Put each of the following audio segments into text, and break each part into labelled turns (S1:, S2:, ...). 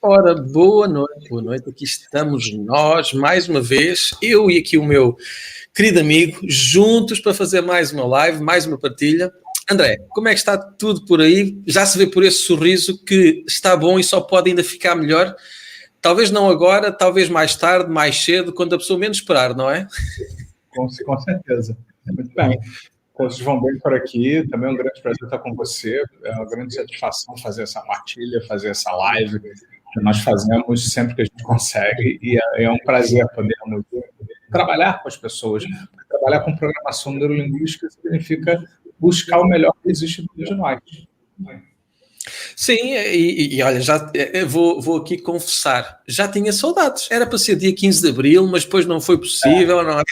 S1: Ora, boa noite, aqui estamos nós, mais uma vez, eu e aqui o meu querido amigo, juntos para fazer mais uma live, mais uma partilha. André, como é que está tudo por aí? Já se vê por esse sorriso que está bom e só pode ainda ficar melhor? Talvez não agora, talvez mais tarde, mais cedo, quando a pessoa menos esperar, não é?
S2: Com certeza. Muito bem. Todos vão bem por aqui. Também é um grande prazer estar com você. É uma grande satisfação fazer essa partilha, fazer essa live que nós fazemos sempre que a gente consegue. E é um prazer podermos trabalhar com as pessoas. Trabalhar com programação neurolinguística significa buscar o melhor que existe dentro de nós.
S1: Sim, e olha, vou aqui confessar, já tinha saudades. Era para ser dia 15 de Abril, mas depois não foi possível, não é?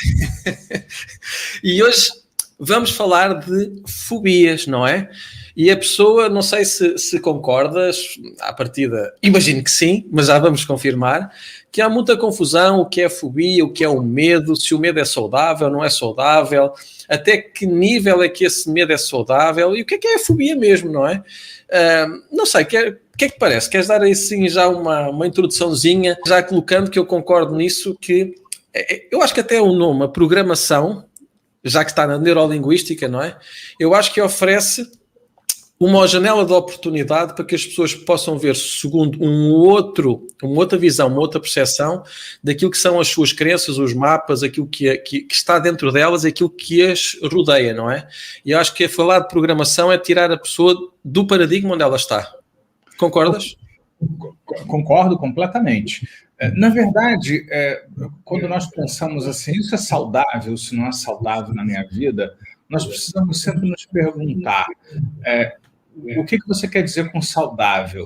S1: E hoje vamos falar de fobias, não é? E a pessoa, não sei se concordas, à partida, imagino que sim, mas já vamos confirmar, que há muita confusão, o que é fobia, o que é o medo, se o medo é saudável, não é saudável, até que nível é que esse medo é saudável e o que é a fobia mesmo, não é? Não sei, o que é que parece? Queres dar assim já uma introduçãozinha, já colocando que eu concordo nisso, que eu acho que até o nome, a programação, já que está na neurolinguística, não é? Eu acho que oferece uma janela de oportunidade para que as pessoas possam ver segundo uma outra visão, uma outra percepção daquilo que são as suas crenças, os mapas, aquilo que está dentro delas, aquilo que as rodeia, não é? E eu acho que falar de programação é tirar a pessoa do paradigma onde ela está. Concordas?
S2: Concordo completamente. Na verdade, quando nós pensamos assim, isso é saudável, isso não é saudável na minha vida, nós precisamos sempre nos perguntar o que você quer dizer com saudável?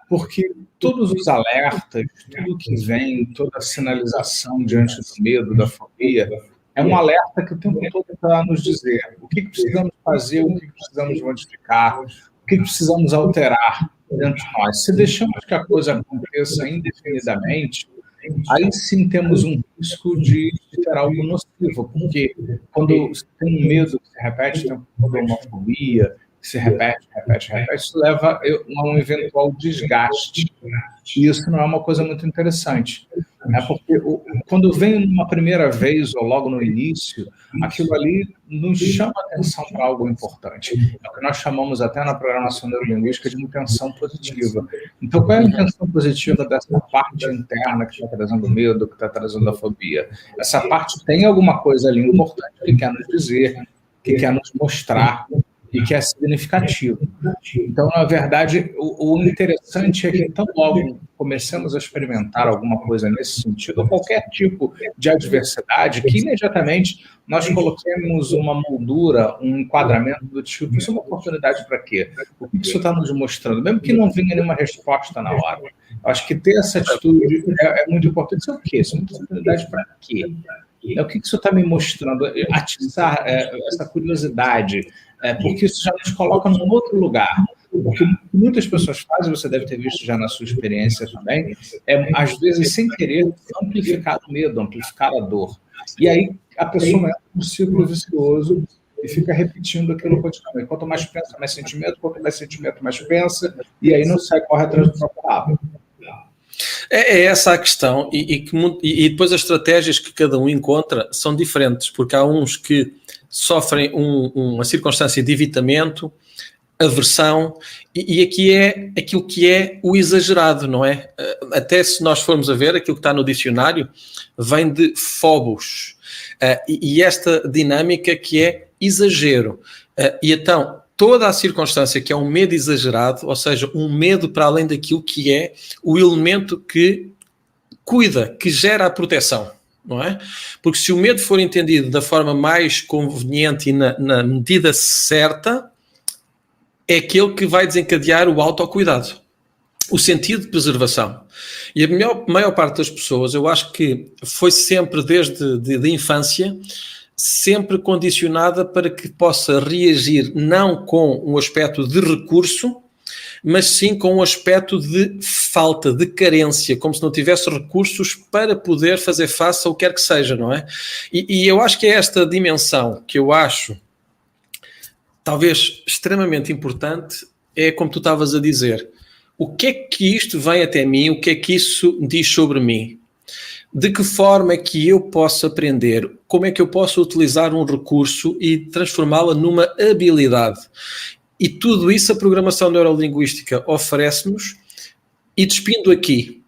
S2: Porque todos os alertas, tudo que vem, toda a sinalização diante do medo, da fobia, é um alerta que o tempo todo está a nos dizer o que precisamos fazer, o que precisamos modificar, o que precisamos alterar dentro de nós. Se deixamos que a coisa aconteça indefinidamente, aí sim temos um risco de ter algo nocivo, porque quando você tem um medo que se repete, tem uma fobia, que se repete, isso leva a um eventual desgaste. E isso não é uma coisa muito interessante. Porque quando vem uma primeira vez ou logo no início, aquilo ali nos chama a atenção para algo importante. É o que nós chamamos até na programação neurolinguística de intenção positiva. Então, qual é a intenção positiva dessa parte interna que está trazendo medo, que está trazendo a fobia? Essa parte tem alguma coisa ali importante que quer nos dizer, que quer nos mostrar, e que é significativo. Então, na verdade, o interessante é que, tão logo comecemos a experimentar alguma coisa nesse sentido, ou qualquer tipo de adversidade, que imediatamente nós coloquemos uma moldura, um enquadramento do tipo, isso é uma oportunidade para quê? O que isso está nos mostrando? Mesmo que não venha nenhuma resposta na hora. Eu acho que ter essa atitude é muito importante. Isso é o quê? Isso é uma oportunidade para quê? O que isso está me mostrando? Atiçar essa curiosidade, porque isso já nos coloca num outro lugar. O que muitas pessoas fazem, você deve ter visto já na sua experiência também, às vezes, sem querer, amplificar o medo, amplificar a dor. E aí a pessoa entra num ciclo vicioso e fica repetindo aquilo continuamente. Quanto mais pensa, mais sentimento, quanto mais sentimento, mais pensa, e aí não corre atrás do próprio rabo.
S1: É essa a questão, e depois as estratégias que cada um encontra são diferentes, porque há uns que sofrem uma circunstância de evitamento, aversão, e aqui é aquilo que é o exagerado, não é? Até se nós formos a ver, aquilo que está no dicionário vem de phobos, e esta dinâmica que é exagero. E então, toda a circunstância que é um medo exagerado, ou seja, um medo para além daquilo que é o elemento que cuida, que gera a proteção, não é? Porque se o medo for entendido da forma mais conveniente e na medida certa, é aquele que vai desencadear o autocuidado, o sentido de preservação. E a maior parte das pessoas, eu acho que foi sempre desde de infância, sempre condicionada para que possa reagir não com um aspecto de recurso, mas sim com um aspecto de falta, de carência, como se não tivesse recursos para poder fazer face ao que quer que seja, não é? E eu acho que é esta dimensão que eu acho talvez extremamente importante, é como tu estavas a dizer, o que é que isto vem até mim, o que é que isso diz sobre mim? De que forma é que eu posso aprender? Como é que eu posso utilizar um recurso e transformá-la numa habilidade? E tudo isso a programação neurolinguística oferece-nos. E despindo aqui,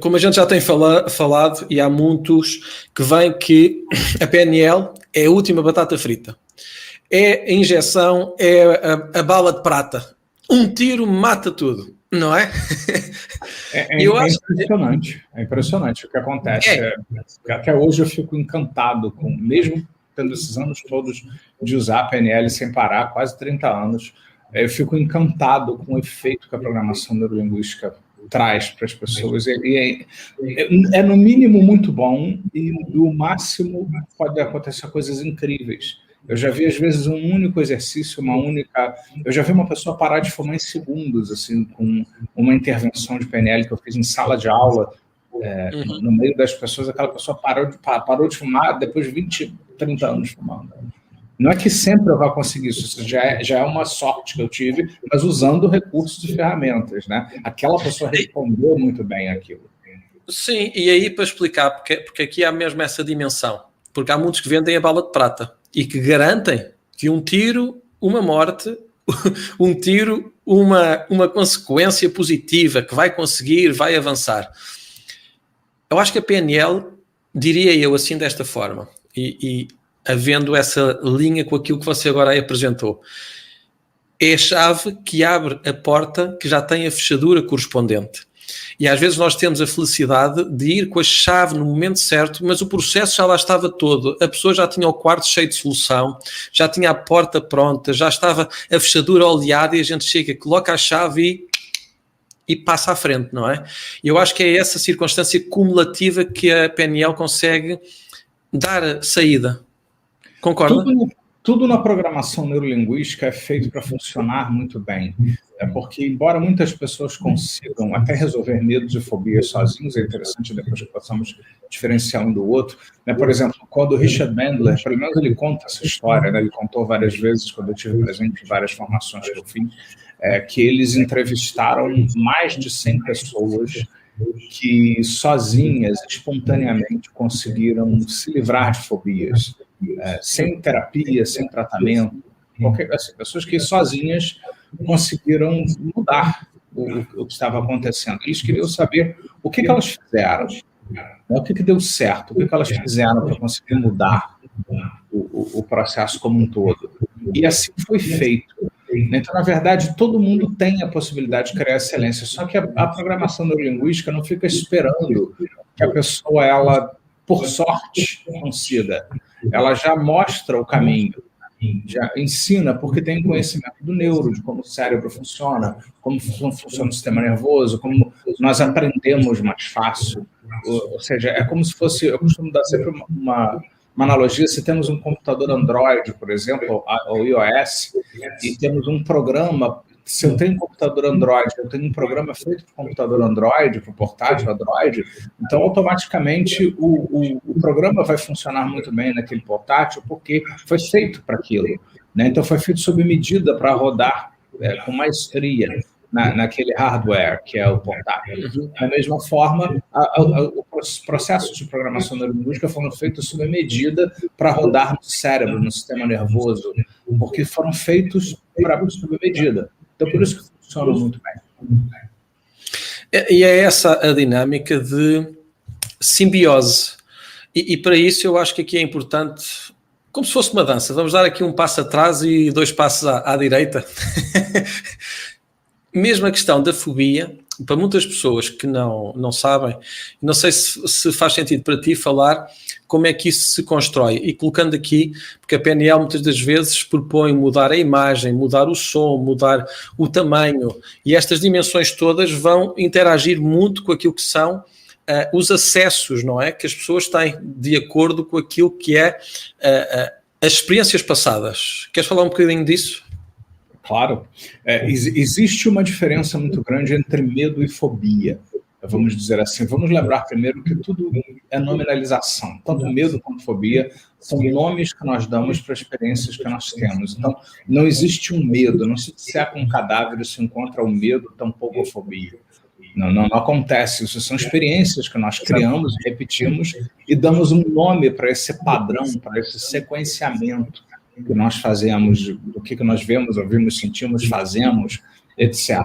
S1: como a gente já tem falado, e há muitos que veem que a PNL é a última batata frita. É a injeção, é a bala de prata. Um tiro mata tudo, não é?
S2: É impressionante. É impressionante o que acontece. Até hoje eu fico encantado com, mesmo tendo esses anos todos de usar a PNL sem parar, quase 30 anos, eu fico encantado com o efeito que a programação neurolinguística traz para as pessoas. É no mínimo muito bom e no máximo pode acontecer coisas incríveis. Eu já vi, às vezes, um único exercício, eu já vi uma pessoa parar de fumar em segundos, assim, com uma intervenção de PNL que eu fiz em sala de aula, no meio das pessoas, aquela pessoa parou de fumar depois de 20, 30 anos fumando. Não é que sempre eu vá conseguir isso já é uma sorte que eu tive, mas usando recursos e ferramentas, né? Aquela pessoa respondeu muito bem aquilo.
S1: Sim, e aí para explicar, porque aqui há mesmo essa dimensão, porque há muitos que vendem a bala de prata e que garantem que um tiro, uma morte, um tiro, uma consequência positiva, que vai conseguir, vai avançar. Eu acho que a PNL, diria eu assim desta forma, e havendo essa linha com aquilo que você agora aí apresentou, é a chave que abre a porta que já tem a fechadura correspondente. E às vezes nós temos a felicidade de ir com a chave no momento certo, mas o processo já lá estava todo. A pessoa já tinha o quarto cheio de solução, já tinha a porta pronta, já estava a fechadura oleada e a gente chega, coloca a chave e passa à frente, não é? E eu acho que é essa circunstância cumulativa que a PNL consegue dar saída. Concorda?
S2: Tudo na programação neurolinguística é feito para funcionar muito bem. Porque, embora muitas pessoas consigam até resolver medos e fobias sozinhos, é interessante depois que possamos diferenciar um do outro. Né? Por exemplo, quando o Richard Bandler, pelo menos ele conta essa história, né? Ele contou várias vezes, quando eu tive presente em várias formações que eu fiz, que eles entrevistaram mais de 100 pessoas que sozinhas, espontaneamente, conseguiram se livrar de fobias, sem terapia, sem tratamento, pessoas que sozinhas conseguiram mudar o que estava acontecendo. Eles queriam saber o que elas fizeram, o que deu certo, o que elas fizeram para conseguir mudar o processo como um todo. E assim foi feito. Então, na verdade, todo mundo tem a possibilidade de criar excelência, só que a programação neurolinguística não fica esperando que a pessoa, ela, por sorte, consiga. Ela já mostra o caminho, já ensina, porque tem conhecimento do neuro, de como o cérebro funciona, como funciona o sistema nervoso, como nós aprendemos mais fácil. Ou seja, é como se fosse, eu costumo dar sempre uma analogia, se temos um computador Android, por exemplo, ou iOS, e temos um programa, se eu tenho um computador Android, eu tenho um programa feito para o computador Android, para o portátil Android, então automaticamente o programa vai funcionar muito bem naquele portátil, porque foi feito para aquilo, né? Então foi feito sob medida para rodar com maestria naquele hardware que é o portátil. Da mesma forma, os processos de programação neurolinguística foram feitos sob medida para rodar no cérebro, no sistema nervoso, porque foram feitos sob medida. Então, por isso que funciona muito bem.
S1: E é essa a dinâmica de simbiose. E para isso eu acho que aqui é importante, como se fosse uma dança, vamos dar aqui um passo atrás e 2 passos à direita. Mesmo a questão da fobia, para muitas pessoas que não sabem, não sei se faz sentido para ti falar como é que isso se constrói. E colocando aqui, porque a PNL muitas das vezes propõe mudar a imagem, mudar o som, mudar o tamanho, e estas dimensões todas vão interagir muito com aquilo que são os acessos, não é? Que as pessoas têm de acordo com aquilo que é as experiências passadas. Queres falar um bocadinho disso?
S2: Claro. Existe uma diferença muito grande entre medo e fobia. vamos dizer assim. Vamos lembrar primeiro que tudo é nominalização. Tanto medo quanto fobia são nomes que nós damos para experiências que nós temos. Então, não existe um medo. Não se disseca um cadáver e se encontra o medo, tampouco a fobia. Não acontece isso. São experiências que nós criamos, repetimos e damos um nome para esse padrão, para esse sequenciamento que nós fazemos, do que nós vemos, ouvimos, sentimos, fazemos, etc.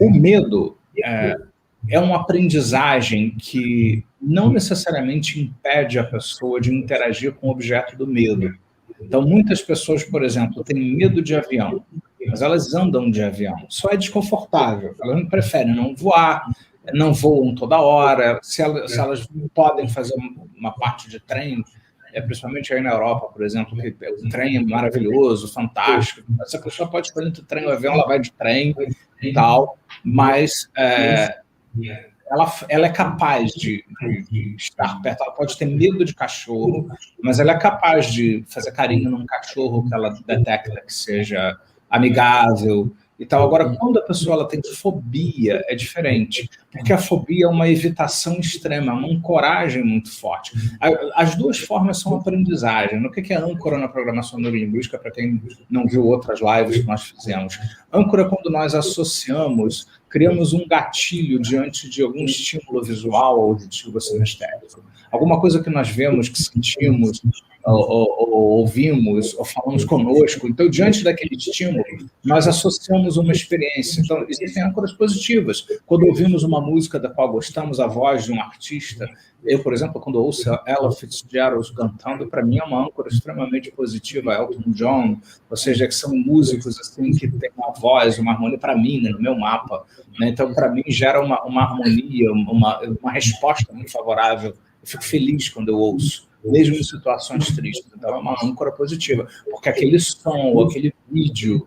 S2: O medo é uma aprendizagem que não necessariamente impede a pessoa de interagir com o objeto do medo. Então, muitas pessoas, por exemplo, têm medo de avião, mas elas andam de avião. Só é desconfortável. Elas não preferem não voar, não voam toda hora. Se elas podem fazer uma parte de trem, principalmente aí na Europa, por exemplo, que o trem é maravilhoso, fantástico. Essa pessoa pode escolher entre o trem e o avião, ela vai de trem e tal, mas ela é capaz de estar perto. Ela pode ter medo de cachorro, mas ela é capaz de fazer carinho num cachorro que ela detecta que seja amigável e tal. Agora, quando a pessoa ela tem fobia, é diferente, porque a fobia é uma evitação extrema, uma ancoragem muito forte. As duas formas são aprendizagem. O que é âncora na programação neurolinguística, para quem não viu outras lives que nós fizemos? Âncora é quando nós associamos, criamos um gatilho diante de algum estímulo visual ou auditivo sinestérico. Alguma coisa que nós vemos, que sentimos, ou ouvimos, ou falamos conosco. Então, diante daquele estímulo, nós associamos uma experiência. Então, existem âncoras positivas. Quando ouvimos uma música da qual gostamos, a voz de um artista, eu, por exemplo, quando ouço Ella Fitzgerald cantando, para mim é uma âncora extremamente positiva, Elton John, ou seja, que são músicos assim, que têm uma voz, uma harmonia, para mim, né, no meu mapa. Né? Então, para mim, gera uma harmonia, uma resposta muito favorável. Eu fico feliz quando eu ouço, mesmo em situações tristes. Então, é uma âncora positiva, porque aquele som, aquele vídeo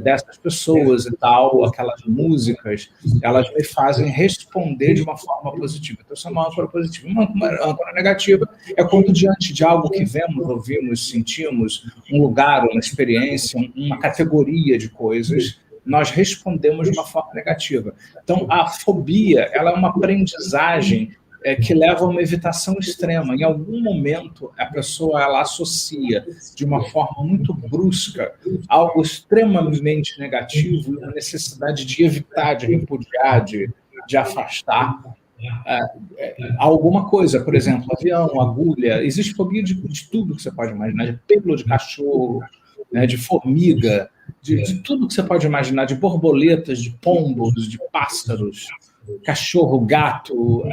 S2: dessas pessoas e tal, aquelas músicas, elas me fazem responder de uma forma positiva. Então, isso é uma âncora positiva. Uma âncora negativa é quando, diante de algo que vemos, ouvimos, sentimos, um lugar, uma experiência, uma categoria de coisas, nós respondemos de uma forma negativa. Então, a fobia, ela é uma aprendizagem que leva a uma evitação extrema. Em algum momento, a pessoa ela associa de uma forma muito brusca algo extremamente negativo e a necessidade de evitar, de repudiar, de afastar alguma coisa. Por exemplo, avião, agulha. Existe fobia de tudo que você pode imaginar, de pelo de cachorro, né, de formiga, de tudo que você pode imaginar, de borboletas, de pombos, de pássaros, cachorro, gato,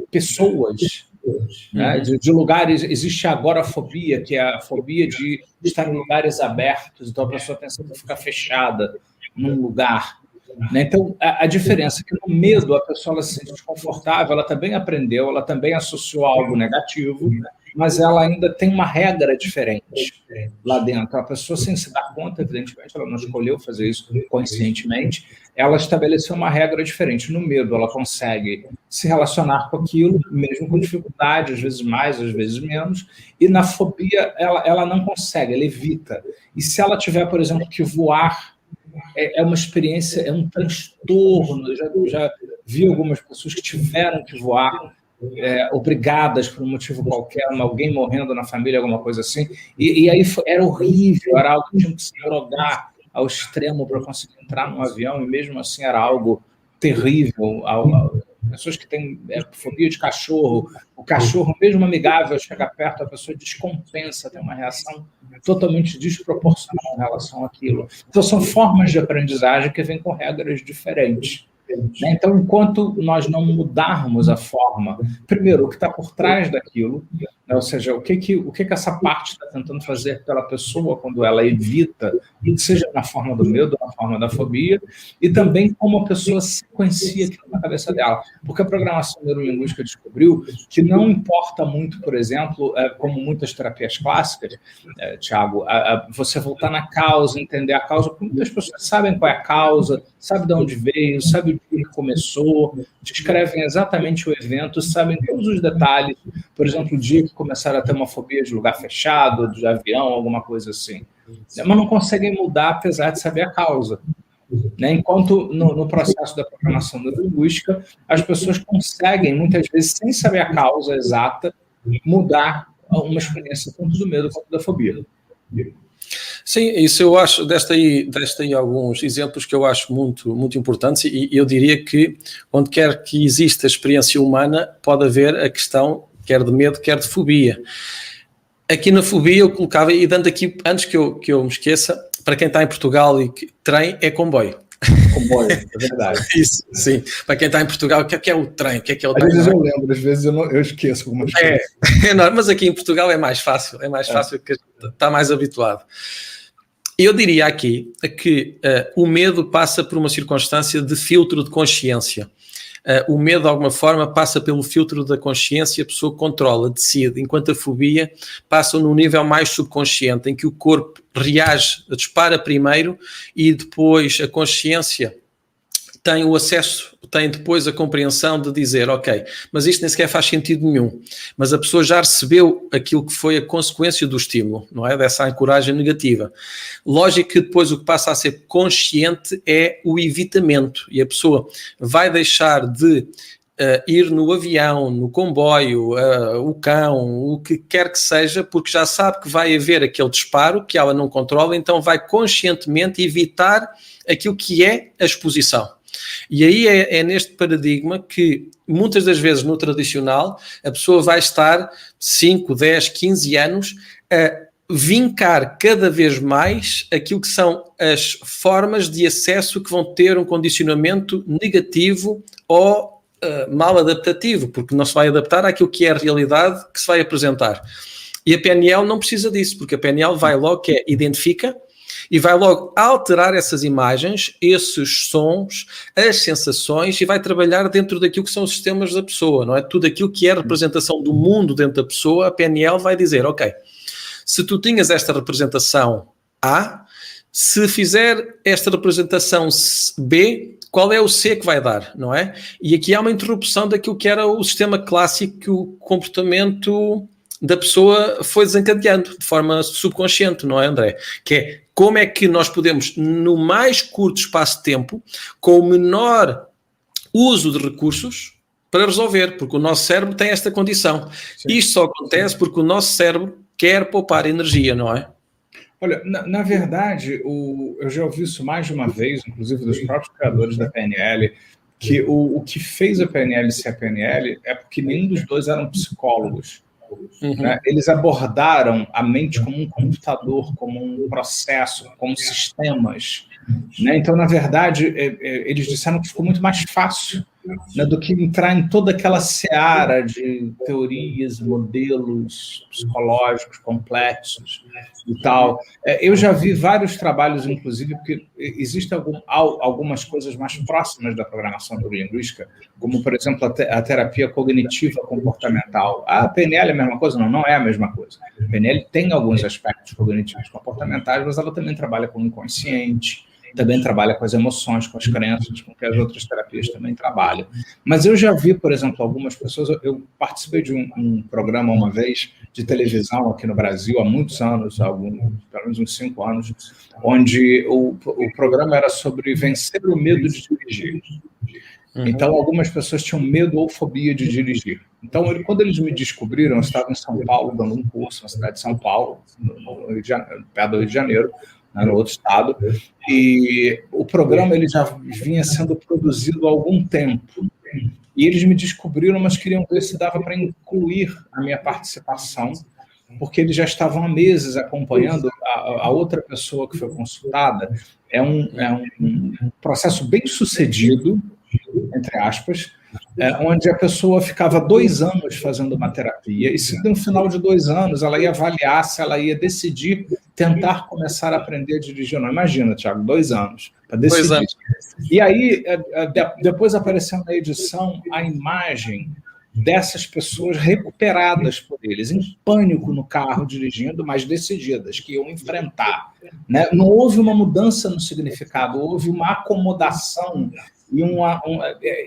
S2: pessoas, né, de lugares. Existe agora a fobia, que é a fobia de estar em lugares abertos, então a pessoa tem sempre que ficar fechada num lugar. Né? Então, a diferença é que no medo a pessoa ela se sente desconfortável, ela também aprendeu, ela também associou algo negativo, mas ela ainda tem uma regra diferente lá dentro. A pessoa, sem se dar conta, evidentemente, ela não escolheu fazer isso conscientemente, ela estabeleceu uma regra diferente. No medo, ela consegue se relacionar com aquilo, mesmo com dificuldade, às vezes mais, às vezes menos, e na fobia, ela não consegue, ela evita. E se ela tiver, por exemplo, que voar, é uma experiência, é um transtorno. Eu já vi algumas pessoas que tiveram que voar, obrigadas por um motivo qualquer, alguém morrendo na família, alguma coisa assim, e aí era horrível, era algo que tinha que se drogar ao extremo para conseguir entrar num avião, e mesmo assim era algo terrível. Pessoas que têm fobia de cachorro, o cachorro, mesmo amigável, chega perto, a pessoa descompensa, tem uma reação totalmente desproporcional em relação àquilo. Então, são formas de aprendizagem que vêm com regras diferentes. Então, enquanto nós não mudarmos a forma, primeiro, o que está por trás daquilo, né, ou seja, o que essa parte está tentando fazer pela pessoa quando ela evita, seja na forma do medo, na forma da fobia, e também como a pessoa sequencia aquilo na cabeça dela. Porque a programação neurolinguística descobriu que não importa muito, por exemplo, como muitas terapias clássicas, Tiago, você voltar na causa, entender a causa, porque muitas pessoas sabem qual é a causa, sabem de onde veio, sabem o que começou, descrevem exatamente o evento, sabem todos os detalhes, por exemplo, o dia que começaram a ter uma fobia de lugar fechado, de avião, alguma coisa assim. Mas não conseguem mudar, apesar de saber a causa. né? Enquanto no processo da programação neurolinguística, as pessoas conseguem, muitas vezes, sem saber a causa exata, mudar uma experiência tanto do medo quanto da fobia.
S1: Sim, isso eu acho, desta aí alguns exemplos que eu acho muito, muito importantes, e eu diria que onde quer que exista experiência humana pode haver a questão quer de medo, quer de fobia. Aqui na fobia eu colocava, e dando aqui, antes que eu me esqueça, para quem está em Portugal e que trem é comboio.
S2: Comboio, é verdade.
S1: Isso, sim. Para quem está em Portugal, o que é o trem? O que é o trem?
S2: Às vezes eu lembro, às vezes eu esqueço algumas coisas.
S1: Mas aqui em Portugal é mais fácil, porque a gente está mais habituado. Eu diria aqui que o medo passa por uma circunstância de filtro de consciência. O medo, de alguma forma, passa pelo filtro da consciência, a pessoa controla, decide, enquanto a fobia passa num nível mais subconsciente, em que o corpo reage, dispara primeiro e depois a consciência tem o acesso, tem depois a compreensão de dizer, ok, mas isto nem sequer faz sentido nenhum. Mas a pessoa já recebeu aquilo que foi a consequência do estímulo, não é? Dessa ancoragem negativa. Lógico que depois o que passa a ser consciente é o evitamento. E a pessoa vai deixar de ir no avião, no comboio, o cão, o que quer que seja, porque já sabe que vai haver aquele disparo que ela não controla, então vai conscientemente evitar aquilo que é a exposição. E aí é neste paradigma que muitas das vezes no tradicional a pessoa vai estar 5, 10, 15 anos a vincar cada vez mais aquilo que são as formas de acesso que vão ter um condicionamento negativo ou mal adaptativo, porque não se vai adaptar àquilo que é a realidade que se vai apresentar. E a PNL não precisa disso, porque a PNL vai logo que identifica e vai logo alterar essas imagens, esses sons, as sensações e vai trabalhar dentro daquilo que são os sistemas da pessoa, não é? Tudo aquilo que é a representação do mundo dentro da pessoa, a PNL vai dizer, ok, se tu tinhas esta representação A, se fizer esta representação B, qual é o C que vai dar, não é? E aqui há uma interrupção daquilo que era o sistema clássico que o comportamento da pessoa foi desencadeando de forma subconsciente, não é, André? Que é como é que nós podemos, no mais curto espaço de tempo, com o menor uso de recursos, para resolver, porque o nosso cérebro tem esta condição. Sim. Isto só acontece porque o nosso cérebro quer poupar energia, não é?
S2: Olha, na verdade, eu já ouvi isso mais de uma vez, inclusive dos próprios criadores da PNL, que o que fez a PNL ser a PNL é porque nenhum dos dois eram psicólogos. Uhum. Né? Eles abordaram a mente como um computador, como um processo, como sistemas. Né? Então, na verdade, eles disseram que ficou muito mais fácil, né, do que entrar em toda aquela seara de teorias, modelos psicológicos complexos e tal. Eu já vi vários trabalhos, inclusive, porque existem algumas coisas mais próximas da programação neurolinguística, como, por exemplo, a terapia cognitiva comportamental. A PNL é a mesma coisa? Não, não é a mesma coisa. A PNL tem alguns aspectos cognitivos comportamentais, mas ela também trabalha com o inconsciente, também trabalha com as emoções, com as crenças, com que as outras terapias também trabalham. Mas eu já vi, por exemplo, algumas pessoas... Eu participei de um programa uma vez de televisão aqui no Brasil, há muitos anos, pelo menos uns 5 anos, onde o programa era sobre vencer o medo de dirigir. Uhum. Então, algumas pessoas tinham medo ou fobia de dirigir. Então, quando eles me descobriram, eu estava em São Paulo, dando um curso na cidade de São Paulo, perto do Rio de Janeiro, no outro estado, e o programa ele já vinha sendo produzido há algum tempo. E eles me descobriram, mas queriam ver se dava para incluir a minha participação, porque eles já estavam há meses acompanhando a outra pessoa que foi consultada. É um processo bem sucedido, entre aspas, onde a pessoa ficava 2 anos fazendo uma terapia, e se no final de 2 anos ela ia avaliar se ela ia decidir tentar começar a aprender a dirigir ou não. Imagina, Thiago, 2 anos para decidir. 2 anos. E aí, depois apareceu na edição a imagem dessas pessoas recuperadas por eles, em pânico no carro, dirigindo, mas decididas, que iam enfrentar. Né? Não houve uma mudança no significado, houve uma acomodação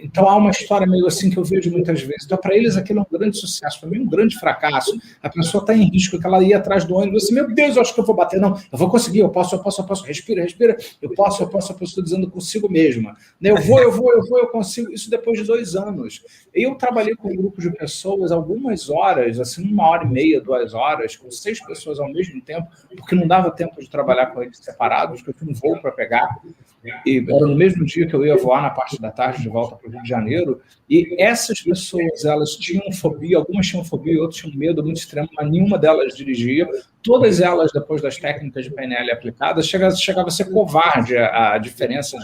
S2: Então há uma história meio assim que eu vejo muitas vezes. Então, para eles, aquilo é um grande sucesso, para mim, um grande fracasso. A pessoa está em risco, que ela ia atrás do ônibus, assim, meu Deus, eu acho que eu vou bater. Não, eu vou conseguir, eu posso, respira, eu posso, estou dizendo consigo mesma. Eu consigo. Isso depois de 2 anos. Eu trabalhei com um grupo de pessoas algumas horas, assim, 1h30, 2 horas, com 6 pessoas ao mesmo tempo, porque não dava tempo de trabalhar com eles separados, porque eu tinha um voo para pegar. E era no mesmo dia que eu ia voar na parte da tarde de volta para o Rio de Janeiro, e essas pessoas, elas tinham fobia, algumas tinham fobia, outras tinham medo muito extremo, mas nenhuma delas dirigia. Todas elas, depois das técnicas de PNL aplicadas, chegava a ser covarde a diferença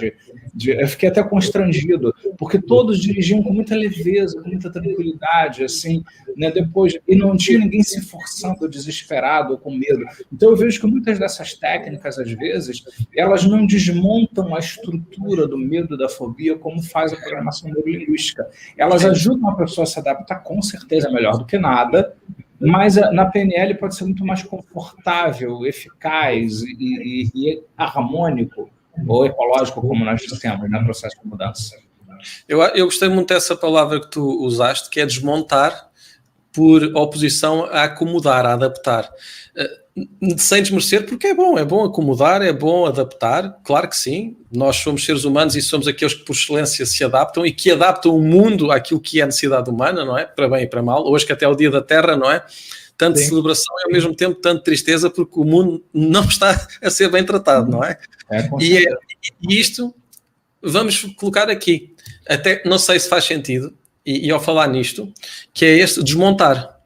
S2: eu fiquei até constrangido, porque todos dirigiam com muita leveza, com muita tranquilidade, assim, né, depois, e não tinha ninguém se forçando, desesperado, com medo. Então eu vejo que muitas dessas técnicas, às vezes, elas não desmontam a estrutura do medo, da fobia, como faz a programação neurolinguística. Elas ajudam a pessoa a se adaptar, com certeza, melhor do que nada, mas na PNL pode ser muito mais confortável, eficaz e harmônico, ou ecológico, como nós dissemos, no processo de mudança.
S1: Eu gostei muito dessa palavra que tu usaste, que é desmontar, por oposição a acomodar, a adaptar. Sem desmerecer, porque é bom acomodar, é bom adaptar, claro que sim, nós somos seres humanos e somos aqueles que por excelência se adaptam e que adaptam o mundo àquilo que é a necessidade humana, não é? Para bem e para mal, hoje que até é o dia da Terra, não é? Tanto sim. Celebração e ao mesmo tempo tanto tristeza, porque o mundo não está a ser bem tratado, não é? E isto vamos colocar aqui, até não sei se faz sentido, e ao falar nisto, que é este desmontar.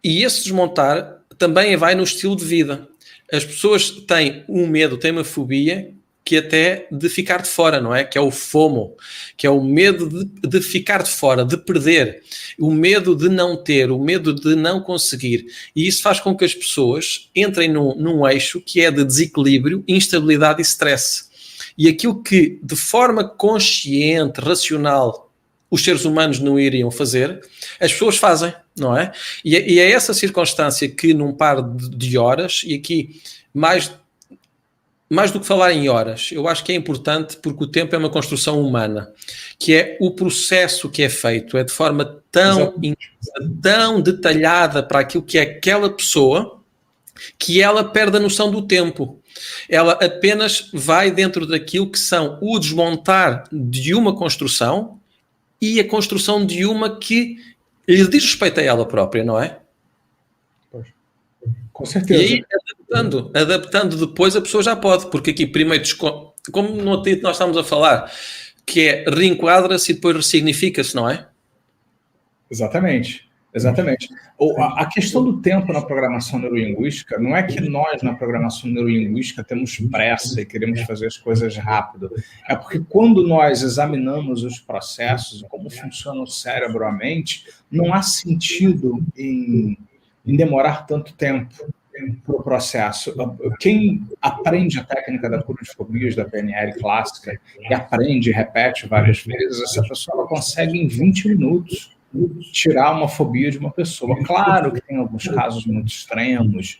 S1: E esse desmontar também vai no estilo de vida. As pessoas têm um medo, têm uma fobia, que até de ficar de fora, não é? Que é o FOMO, que é o medo de ficar de fora, de perder, o medo de não ter, o medo de não conseguir. E isso faz com que as pessoas entrem num eixo que é de desequilíbrio, instabilidade e stress. E aquilo que, de forma consciente, racional, os seres humanos não iriam fazer, as pessoas fazem, não é? E é essa circunstância que num par de horas, e aqui mais do que falar em horas, eu acho que é importante porque o tempo é uma construção humana, que é o processo que é feito, é de forma tão detalhada para aquilo que é aquela pessoa, que ela perde a noção do tempo. Ela apenas vai dentro daquilo que são o desmontar de uma construção e a construção de uma que lhe diz respeito a ela própria, não é?
S2: Pois. Com certeza.
S1: E aí, adaptando depois, a pessoa já pode, porque aqui primeiro, como no título nós estamos a falar, que é reenquadra-se e depois ressignifica-se, não é?
S2: Exatamente. A questão do tempo na programação neurolinguística não é que nós, na programação neurolinguística, temos pressa e queremos fazer as coisas rápido. É porque quando nós examinamos os processos, como funciona o cérebro, a mente, não há sentido em demorar tanto tempo para o processo. Quem aprende a técnica da cura de fobias, da PNL clássica, e aprende e repete várias vezes, essa pessoa ela consegue em 20 minutos tirar uma fobia de uma pessoa. Claro que tem alguns casos muito extremos,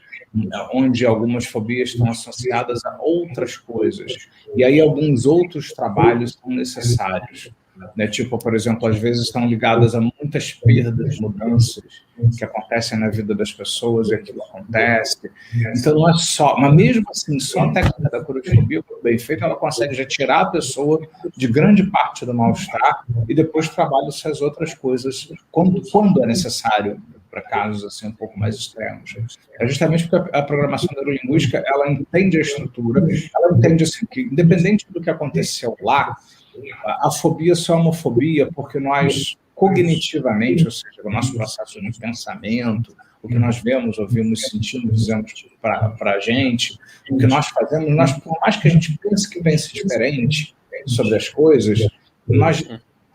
S2: onde algumas fobias estão associadas a outras coisas, e aí alguns outros trabalhos são necessários. Né? Tipo, por exemplo, às vezes estão ligadas a muitas perdas, mudanças que acontecem na vida das pessoas e aquilo acontece. Então não é só, mas mesmo assim, só a técnica da cura de fobia, bem feita, ela consegue já tirar a pessoa de grande parte do mal-estar e depois trabalha essas outras coisas quando é necessário, para casos assim um pouco mais extremos. É justamente porque a programação neurolinguística, ela entende a estrutura, ela entende assim, que independente do que aconteceu lá, a fobia só é uma fobia porque nós, cognitivamente, ou seja, o nosso processo de pensamento, o que nós vemos, ouvimos, sentimos, dizemos para a gente, o que nós fazemos, por mais que a gente pense diferente sobre as coisas, nós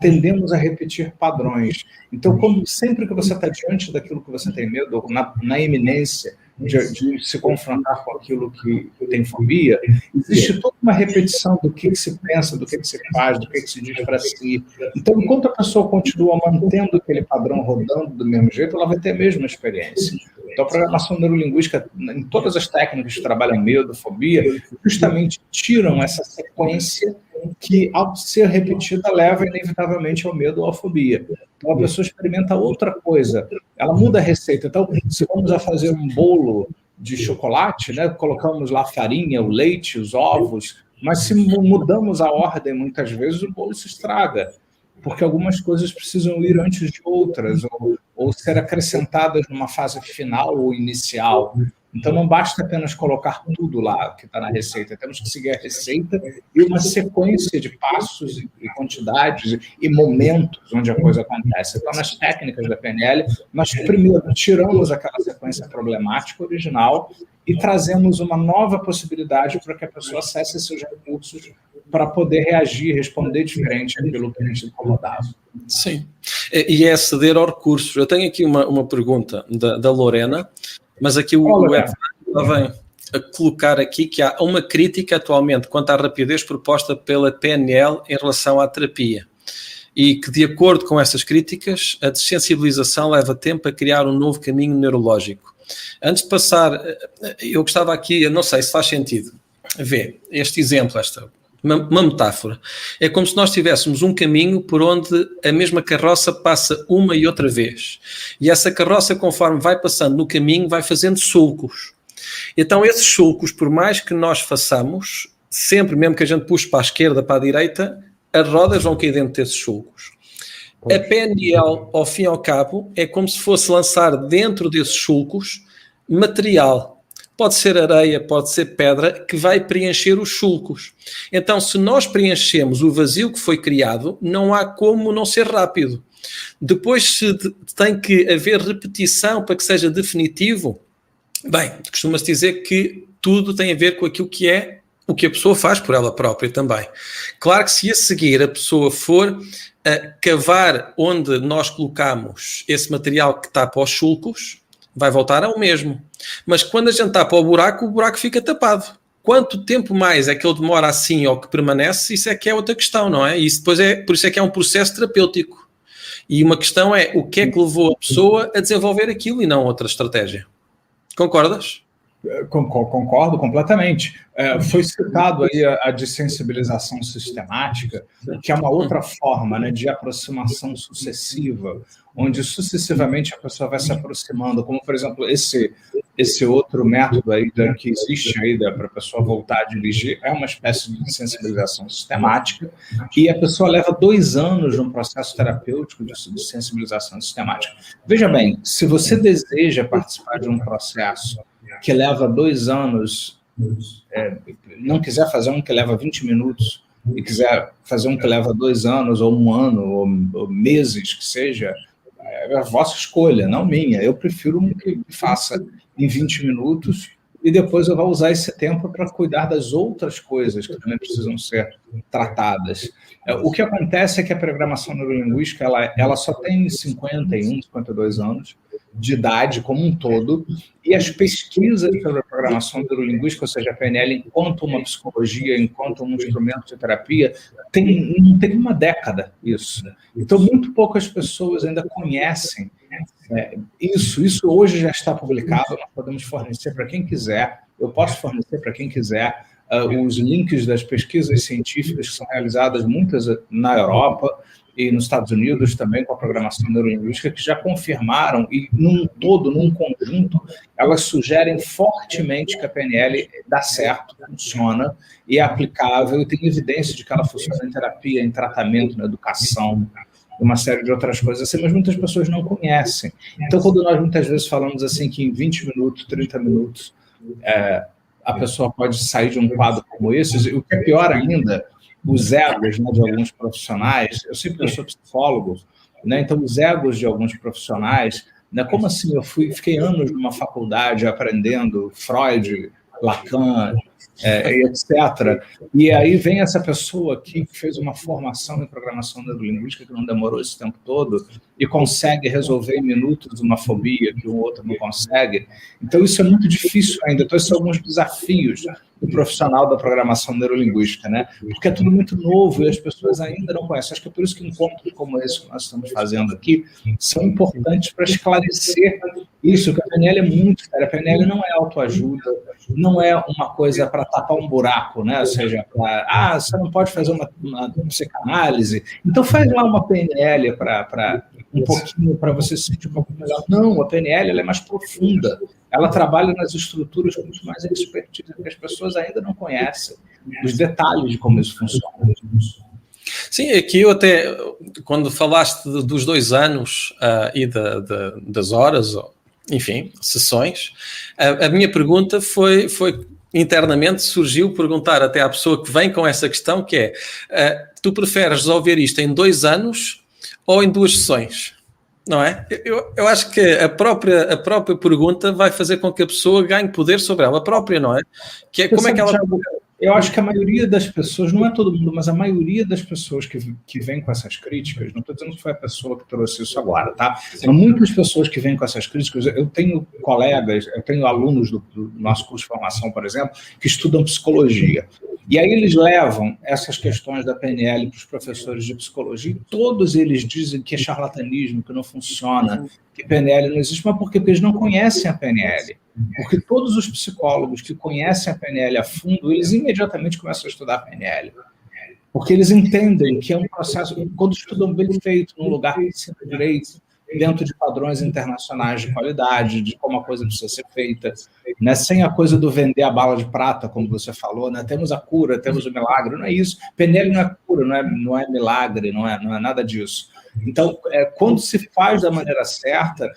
S2: tendemos a repetir padrões. Então, sempre que você está diante daquilo que você tem medo, na iminência de se confrontar com aquilo que tem fobia, existe toda uma repetição do que se pensa, do que se faz, do que se diz para si. Então, enquanto a pessoa continua mantendo aquele padrão rodando do mesmo jeito, ela vai ter a mesma experiência. Então, a programação neurolinguística, em todas as técnicas que trabalham medo, fobia, justamente tiram essa sequência que, ao ser repetida, leva inevitavelmente ao medo ou à fobia. Então, a pessoa experimenta outra coisa, ela muda a receita. Então, se vamos a fazer um bolo de chocolate, né, colocamos lá a farinha, o leite, os ovos, mas se mudamos a ordem, muitas vezes o bolo se estraga, porque algumas coisas precisam ir antes de outras, ou ser acrescentadas numa fase final ou inicial. Então, não basta apenas colocar tudo lá que está na receita. Temos que seguir a receita e uma sequência de passos e quantidades e momentos onde a coisa acontece. Então, nas técnicas da PNL, nós primeiro tiramos aquela sequência problemática original e trazemos uma nova possibilidade para que a pessoa acesse seus recursos para poder reagir, responder diferente àquilo que a gente incomodava.
S1: Sim, e é aceder aos recursos. Eu tenho aqui uma pergunta da Lorena, mas aqui o Edson vem a colocar aqui que há uma crítica atualmente quanto à rapidez proposta pela PNL em relação à terapia e que, de acordo com essas críticas, a dessensibilização leva tempo a criar um novo caminho neurológico. Antes de passar, eu gostava aqui, eu não sei se faz sentido, ver este exemplo, uma metáfora. É como se nós tivéssemos um caminho por onde a mesma carroça passa uma e outra vez. E essa carroça, conforme vai passando no caminho, vai fazendo sulcos. Então, esses sulcos, por mais que nós façamos, sempre, mesmo que a gente puxe para a esquerda, para a direita, as rodas vão cair dentro desses sulcos. A PNL, ao fim e ao cabo, é como se fosse lançar dentro desses sulcos material. Pode ser areia, pode ser pedra, que vai preencher os sulcos. Então, se nós preenchemos o vazio que foi criado, não há como não ser rápido. Depois, se tem que haver repetição para que seja definitivo, bem, costuma-se dizer que tudo tem a ver com aquilo que é o que a pessoa faz por ela própria também. Claro que se a seguir a pessoa for a cavar onde nós colocamos esse material que tapa os sulcos, vai voltar ao mesmo. Mas quando a gente tapa o buraco fica tapado. Quanto tempo mais é que ele demora assim ou que permanece, isso é que é outra questão, não é? Isso depois por isso é que é um processo terapêutico. E uma questão é o que é que levou a pessoa a desenvolver aquilo e não outra estratégia. Concordas?
S2: Concordo completamente. Foi citado aí a dessensibilização sistemática, que é uma outra forma, né, de aproximação sucessiva, onde sucessivamente a pessoa vai se aproximando, como, por exemplo, esse outro método aí que existe aí para a pessoa voltar a dirigir, é uma espécie de sensibilização sistemática, e a pessoa leva 2 anos num processo terapêutico de sensibilização sistemática. Veja bem, se você deseja participar de um processo que leva 2 anos, não quiser fazer um que leva 20 minutos, e quiser fazer um que leva 2 anos, ou 1 ano, ou meses, que seja, é a vossa escolha, não minha. Eu prefiro um que faça em 20 minutos e depois eu vou usar esse tempo para cuidar das outras coisas que também precisam ser tratadas. O que acontece é que a programação neurolinguística ela só tem 51, 52 anos de idade como um todo, e as pesquisas sobre a programação neurolinguística, ou seja, a PNL, enquanto uma psicologia, enquanto um instrumento de terapia, não tem uma década isso. Então, muito poucas pessoas ainda conhecem isso. Isso hoje já está publicado, nós podemos fornecer para quem quiser, eu posso fornecer para quem quiser os links das pesquisas científicas que são realizadas, muitas na Europa e nos Estados Unidos também, com a programação neurolinguística, que já confirmaram, e num conjunto, elas sugerem fortemente que a PNL dá certo, funciona, e é aplicável, e tem evidência de que ela funciona em terapia, em tratamento, na educação, uma série de outras coisas assim, mas muitas pessoas não conhecem. Então, quando nós muitas vezes falamos assim que em 20 minutos, 30 minutos, a pessoa pode sair de um quadro como esse, o que é pior ainda, os egos, né, de alguns profissionais, eu sempre sou psicólogo, né, então os egos de alguns profissionais, né, como assim, fiquei anos numa faculdade aprendendo Freud, Lacan, etc. E aí vem essa pessoa aqui que fez uma formação em programação neurolinguística que não demorou esse tempo todo e consegue resolver em minutos uma fobia que o outro não consegue. Então isso é muito difícil ainda. Então esses são alguns desafios do profissional da programação neurolinguística, né? Porque é tudo muito novo e as pessoas ainda não conhecem. Acho que é por isso que encontros como esse que nós estamos fazendo aqui são importantes para esclarecer isso, que a PNL é muito séria. A PNL não é autoajuda, não é uma coisa para tapar um buraco, né? Ou seja, você não pode fazer uma psicanálise, então faz lá uma PNL para um pouquinho, para você se sentir um pouco melhor. Não, a PNL ela é mais profunda. Ela trabalha nas estruturas com muito mais expertise, porque as pessoas ainda não conhecem os detalhes de como isso funciona.
S1: Sim, aqui eu até, quando falaste dos 2 anos e das horas, enfim, sessões, a minha pergunta foi internamente, surgiu perguntar até à pessoa que vem com essa questão, que é, tu preferes resolver isto em 2 anos ou em 2 sessões? Não é? Eu acho que a própria pergunta vai fazer com que a pessoa ganhe poder sobre ela própria, não é? Que é como é que ela...
S2: Eu acho que a maioria das pessoas, não é todo mundo, mas a maioria das pessoas que vêm com essas críticas, não estou dizendo que foi a pessoa que trouxe isso agora, tá? São muitas pessoas que vêm com essas críticas. Eu tenho colegas, eu tenho alunos do nosso curso de formação, por exemplo, que estudam psicologia. E aí eles levam essas questões da PNL para os professores de psicologia e todos eles dizem que é charlatanismo, que não funciona, que PNL não existe, mas por quê? Porque eles não conhecem a PNL. Porque todos os psicólogos que conhecem a PNL a fundo, eles imediatamente começam a estudar a PNL. Porque eles entendem que é um processo, quando estudam bem feito, num lugar que ensina direito, dentro de padrões internacionais de qualidade, de como a coisa precisa ser feita, né? Sem a coisa do vender a bala de prata, como você falou, né? Temos a cura, temos o milagre, não é isso. PNL não é cura, não é milagre, não é nada disso. Então, quando se faz da maneira certa,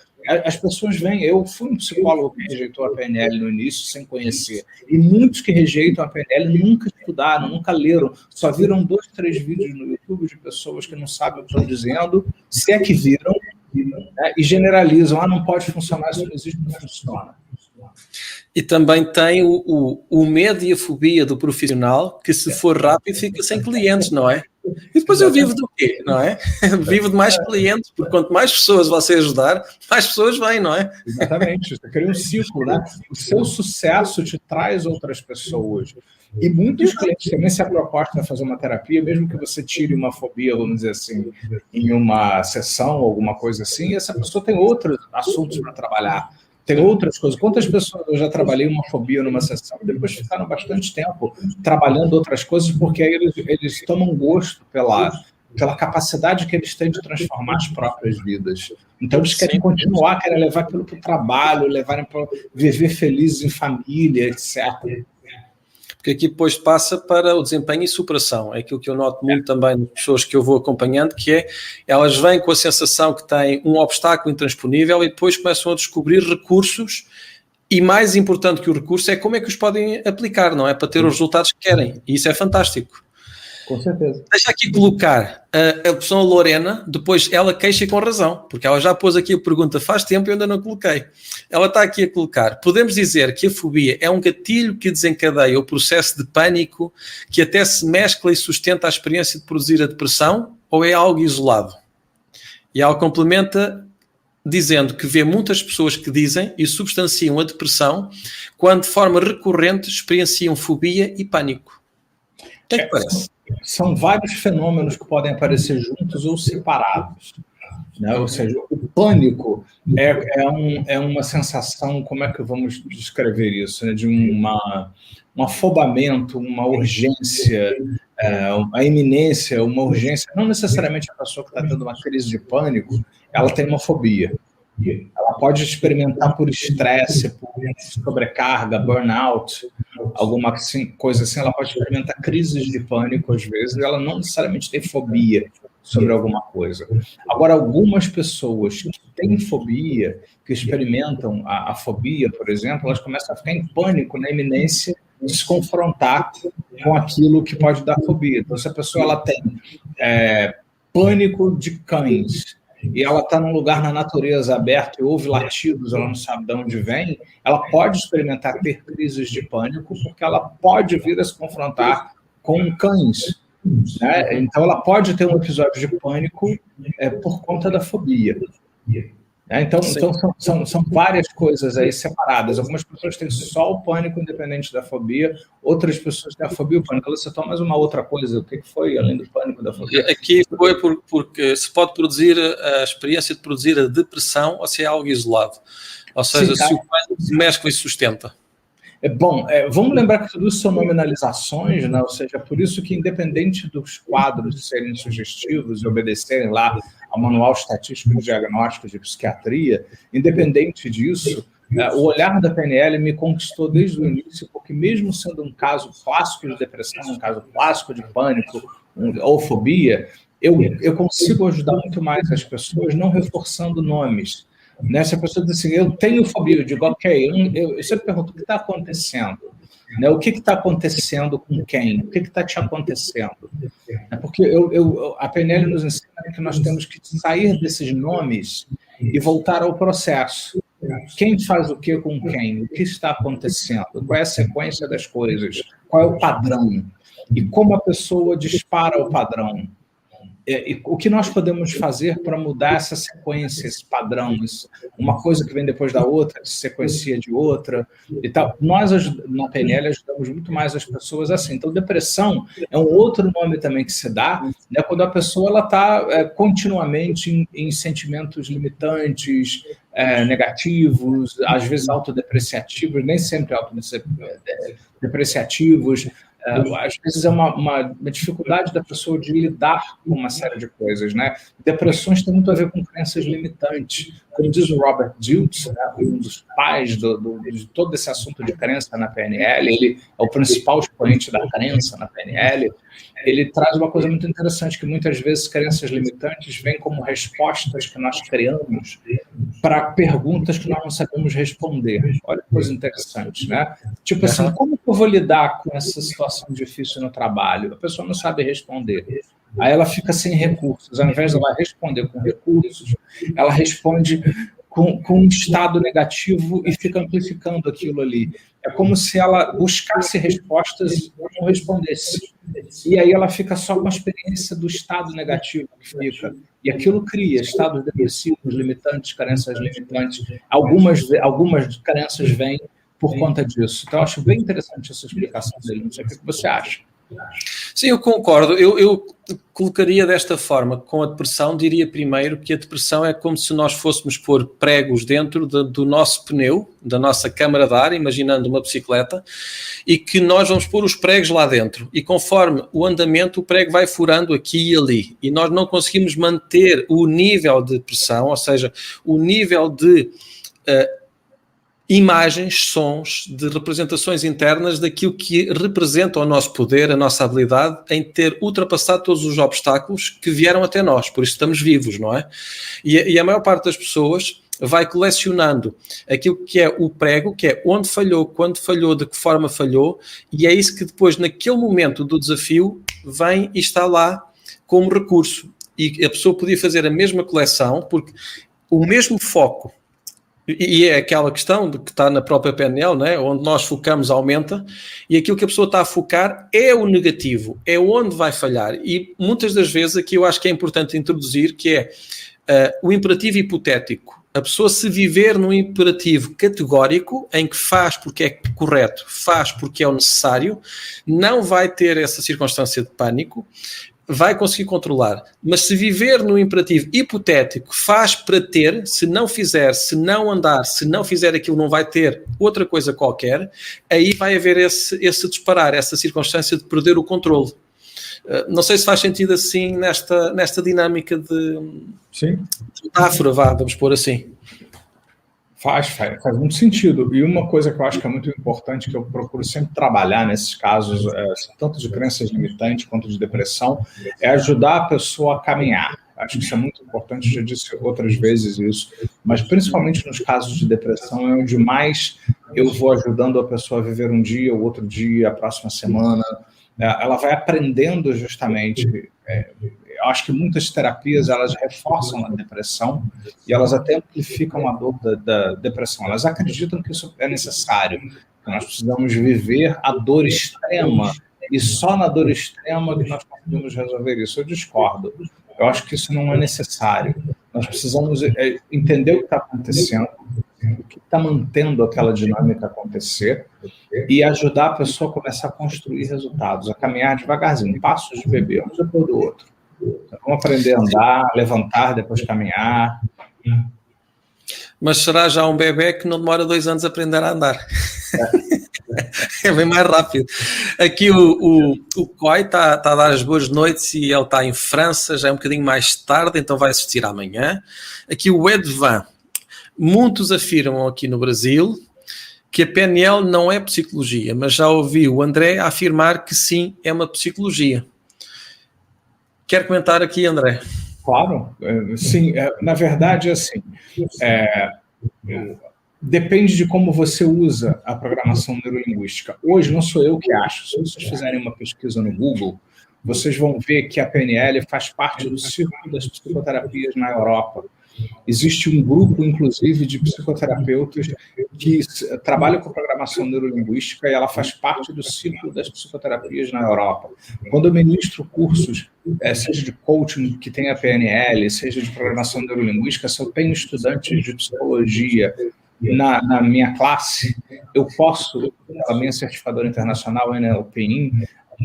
S2: as pessoas vêm. Eu fui um psicólogo que rejeitou a PNL no início sem conhecer. E muitos que rejeitam a PNL nunca estudaram, nunca leram. Só viram 2, 3 vídeos no YouTube de pessoas que não sabem o que estão dizendo, se é que viram, né, e generalizam. Não pode funcionar, isso não existe, não funciona.
S1: E também tem o medo e a fobia do profissional que, se for rápido, fica sem clientes, não é? E depois eu vivo do quê, não é? Vivo de mais clientes, porque quanto mais pessoas você ajudar, mais pessoas vêm, não é?
S2: Exatamente, você cria um ciclo, né? O seu sucesso te traz outras pessoas. E muitos clientes também, se a proposta é fazer uma terapia, mesmo que você tire uma fobia, vamos dizer assim, em uma sessão, alguma coisa assim, essa pessoa tem outros assuntos para trabalhar. Tem outras coisas. Quantas pessoas eu já trabalhei uma fobia numa sessão e depois ficaram bastante tempo trabalhando outras coisas, porque aí eles tomam gosto pela capacidade que eles têm de transformar as próprias vidas. Então, eles querem continuar, querem levar aquilo para o trabalho, levarem para viver felizes em família, etc.
S1: Porque aqui depois passa para o desempenho e superação. É aquilo que eu noto muito também nas pessoas que eu vou acompanhando, que é, elas vêm com a sensação que têm um obstáculo intransponível e depois começam a descobrir recursos, e mais importante que o recurso é como é que os podem aplicar, não é? Para ter os resultados que querem. E isso é fantástico.
S2: Com certeza.
S1: Deixa aqui colocar a pessoa Lorena, depois ela queixa com razão, porque ela já pôs aqui a pergunta faz tempo e eu ainda não coloquei. Ela está aqui a colocar: podemos dizer que a fobia é um gatilho que desencadeia o processo de pânico que até se mescla e sustenta a experiência de produzir a depressão, ou é algo isolado? E ela complementa dizendo que vê muitas pessoas que dizem e substanciam a depressão quando de forma recorrente experienciam fobia e pânico. O que é que parece?
S2: São vários fenômenos que podem aparecer juntos ou separados, né? Ou seja, o pânico é uma sensação, como é que vamos descrever isso, né? De um afobamento, uma urgência, a iminência, uma urgência. Não necessariamente a pessoa que está tendo uma crise de pânico, ela tem uma fobia. Ela pode experimentar por estresse, por sobrecarga, burnout, alguma coisa assim. Ela pode experimentar crises de pânico às vezes, e ela não necessariamente tem fobia sobre alguma coisa. Agora, algumas pessoas que têm fobia, que experimentam a fobia, por exemplo, elas começam a ficar em pânico na iminência de se confrontar com aquilo que pode dar fobia. Então, se a pessoa ela tem pânico de cães, e ela está num lugar na natureza aberto e ouve latidos, ela não sabe de onde vem, ela pode experimentar ter crises de pânico, porque ela pode vir a se confrontar com cães, né? Então ela pode ter um episódio de pânico por conta da fobia. Então são várias coisas aí separadas. Algumas pessoas têm só o pânico independente da fobia, outras pessoas têm a fobia e o pânico. Você toma mais uma outra coisa, o que foi além do pânico e da fobia?
S1: Aqui foi porque se pode produzir a experiência de produzir a depressão ou se é algo isolado. Ou seja, se o pânico se mescla e sustenta.
S2: Bom, vamos lembrar que tudo isso são nominalizações, né? Ou seja, por isso que, independente dos quadros serem sugestivos e obedecerem lá ao Manual Estatístico de Diagnóstico de Psiquiatria, independente disso, o olhar da PNL me conquistou desde o início, porque mesmo sendo um caso clássico de depressão, um caso clássico de pânico ou fobia, eu consigo ajudar muito mais as pessoas não reforçando nomes. Né? Se a pessoa diz assim, eu tenho fobia, eu digo, ok, eu sempre pergunto, o que está acontecendo? Né? O que está acontecendo com quem? O que está te acontecendo? Porque a PNL nos ensina que nós temos que sair desses nomes e voltar ao processo. Quem faz o que com quem? O que está acontecendo? Qual é a sequência das coisas? Qual é o padrão? E como a pessoa dispara o padrão? O que nós podemos fazer para mudar essa sequência, esse padrão, uma coisa que vem depois da outra, se sequencia de outra e tal. Nós, na PNL, ajudamos muito mais as pessoas assim. Então, depressão é um outro nome também que se dá, né, quando a pessoa está continuamente em sentimentos limitantes, negativos, às vezes autodepreciativos, nem sempre autodepreciativos. Às vezes é uma dificuldade da pessoa de lidar com uma série de coisas, né? Depressões têm muito a ver com crenças limitantes. Como diz o Robert Dilts, né, um dos pais de todo esse assunto de crença na PNL, ele é o principal expoente da crença na PNL, ele traz uma coisa muito interessante, que muitas vezes crenças limitantes vêm como respostas que nós criamos para perguntas que nós não sabemos responder. Olha que coisa interessante, né? Tipo assim, como eu vou lidar com essa situação difícil no trabalho? A pessoa não sabe responder. Aí ela fica sem recursos. Ao invés de ela responder com recursos, ela responde com um estado negativo e fica amplificando aquilo ali. É como se ela buscasse respostas e não respondesse. E aí ela fica só com a experiência do estado negativo que fica. E aquilo cria estados depressivos, limitantes, crenças limitantes. Algumas crenças vêm por conta disso. Então, eu acho bem interessante essa explicação dele. Não sei o que você acha.
S1: Sim, eu concordo. Eu colocaria desta forma, com a depressão, diria primeiro que a depressão é como se nós fôssemos pôr pregos dentro do nosso pneu, da nossa câmara de ar, imaginando uma bicicleta, e que nós vamos pôr os pregos lá dentro. E conforme o andamento, o prego vai furando aqui e ali. E nós não conseguimos manter o nível de pressão, ou seja, o nível de imagens, sons, de representações internas daquilo que representa o nosso poder, a nossa habilidade em ter ultrapassado todos os obstáculos que vieram até nós, por isso estamos vivos, não é? E a maior parte das pessoas vai colecionando aquilo que é o prego, que é onde falhou, quando falhou, de que forma falhou, e é isso que depois, naquele momento do desafio, vem e está lá como recurso. E a pessoa podia fazer a mesma coleção, porque o mesmo foco, e é aquela questão de que está na própria PNL, né? Onde nós focamos aumenta, e aquilo que a pessoa está a focar é o negativo, é onde vai falhar. E muitas das vezes aqui eu acho que é importante introduzir que é o imperativo hipotético. A pessoa, se viver num imperativo categórico, em que faz porque é correto, faz porque é o necessário, não vai ter essa circunstância de pânico, vai conseguir controlar. Mas se viver no imperativo hipotético, faz para ter, se não fizer, se não andar, se não fizer aquilo, não vai ter outra coisa qualquer, aí vai haver esse disparar, essa circunstância de perder o controle. Não sei se faz sentido assim nesta dinâmica de metáfora, vamos pôr assim.
S2: Faz muito sentido. E uma coisa que eu acho que é muito importante, que eu procuro sempre trabalhar nesses casos, tanto de crenças limitantes quanto de depressão, é ajudar a pessoa a caminhar. Acho que isso é muito importante, já disse outras vezes isso, mas principalmente nos casos de depressão é onde mais eu vou ajudando a pessoa a viver um dia, o outro dia, a próxima semana. Ela vai aprendendo justamente... Eu acho que muitas terapias, elas reforçam a depressão e elas até amplificam a dor da depressão. Elas acreditam que isso é necessário, que nós precisamos viver a dor extrema e só na dor extrema que nós conseguimos resolver isso. Eu discordo. Eu acho que isso não é necessário. Nós precisamos entender o que está acontecendo, o que está mantendo aquela dinâmica acontecer e ajudar a pessoa a começar a construir resultados, a caminhar devagarzinho, passos de bebê, um depois do outro. Então, vamos aprender a andar, levantar, depois caminhar.
S1: Mas será já um bebê que não demora 2 anos a aprender a andar. É bem mais rápido. Aqui o Coy está a dar as boas noites e ele está em França, já é um bocadinho mais tarde, então vai assistir amanhã. Aqui o Edvan. Muitos afirmam aqui no Brasil que a PNL não é psicologia, mas já ouvi o André afirmar que sim, é uma psicologia. Quer comentar aqui, André?
S2: Claro, sim. Na verdade, assim, depende de como você usa a programação neurolinguística. Hoje não sou eu que acho. Se vocês fizerem uma pesquisa no Google, vocês vão ver que a PNL faz parte do círculo das psicoterapias na Europa. Existe um grupo, inclusive, de psicoterapeutas que trabalham com programação neurolinguística e ela faz parte do círculo das psicoterapias na Europa. Quando eu ministro cursos, seja de coaching que tem a PNL, seja de programação neurolinguística, se eu tenho estudantes de psicologia na minha classe, eu posso, pela minha certificadora internacional NLP,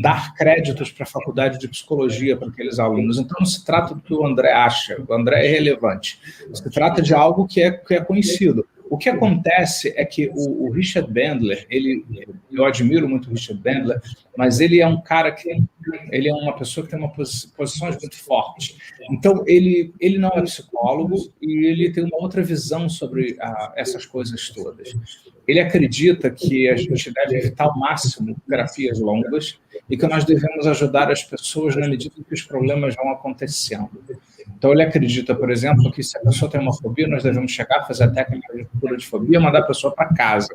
S2: dar créditos para a faculdade de psicologia para aqueles alunos. Então, não se trata do que o André acha, o André é relevante. Se trata de algo que é conhecido. O que acontece é que o Richard Bandler, eu admiro muito o Richard Bandler, mas ele é um cara ele é uma pessoa que tem uma posições muito fortes. Então, ele não é psicólogo e ele tem uma outra visão sobre essas coisas todas. Ele acredita que a gente deve evitar ao máximo terapias longas e que nós devemos ajudar as pessoas na medida em que os problemas vão acontecendo. Então, ele acredita, por exemplo, que se a pessoa tem uma fobia, nós devemos chegar, fazer a técnica de cura de fobia e mandar a pessoa para casa.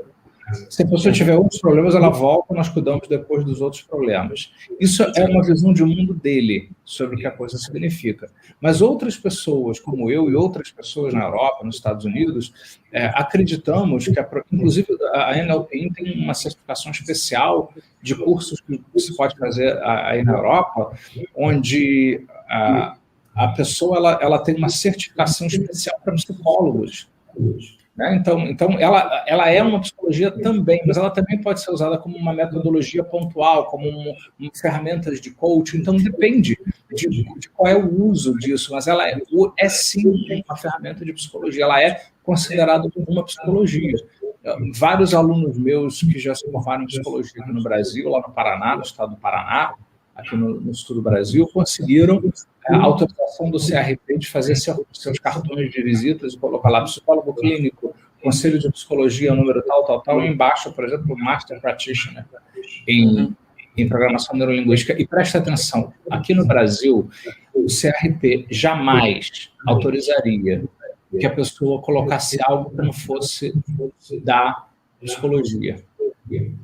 S2: Se a pessoa tiver outros problemas, ela volta, nós cuidamos depois dos outros problemas. Isso é uma visão de mundo dele sobre o que a coisa significa. Mas outras pessoas, como eu e outras pessoas na Europa, nos Estados Unidos, acreditamos que, inclusive, a NLP tem uma certificação especial de cursos que se pode fazer aí na Europa, onde a pessoa ela tem uma certificação especial para psicólogos. Né? Então ela é uma psicologia também, mas ela também pode ser usada como uma metodologia pontual, como uma ferramenta de coaching. Então depende de qual é o uso disso, mas ela é sim uma ferramenta de psicologia, ela é considerada como uma psicologia. Vários alunos meus que já se formaram em psicologia aqui no Brasil, lá no Paraná, no estado do Paraná, aqui no sul do Brasil, conseguiram a autorização do CRP de fazer seus cartões de visitas e colocar lá psicólogo clínico, conselho de psicologia, número tal, e embaixo, por exemplo, Master Practitioner em programação neurolinguística. E presta atenção, aqui no Brasil, o CRP jamais autorizaria que a pessoa colocasse algo que não fosse da psicologia.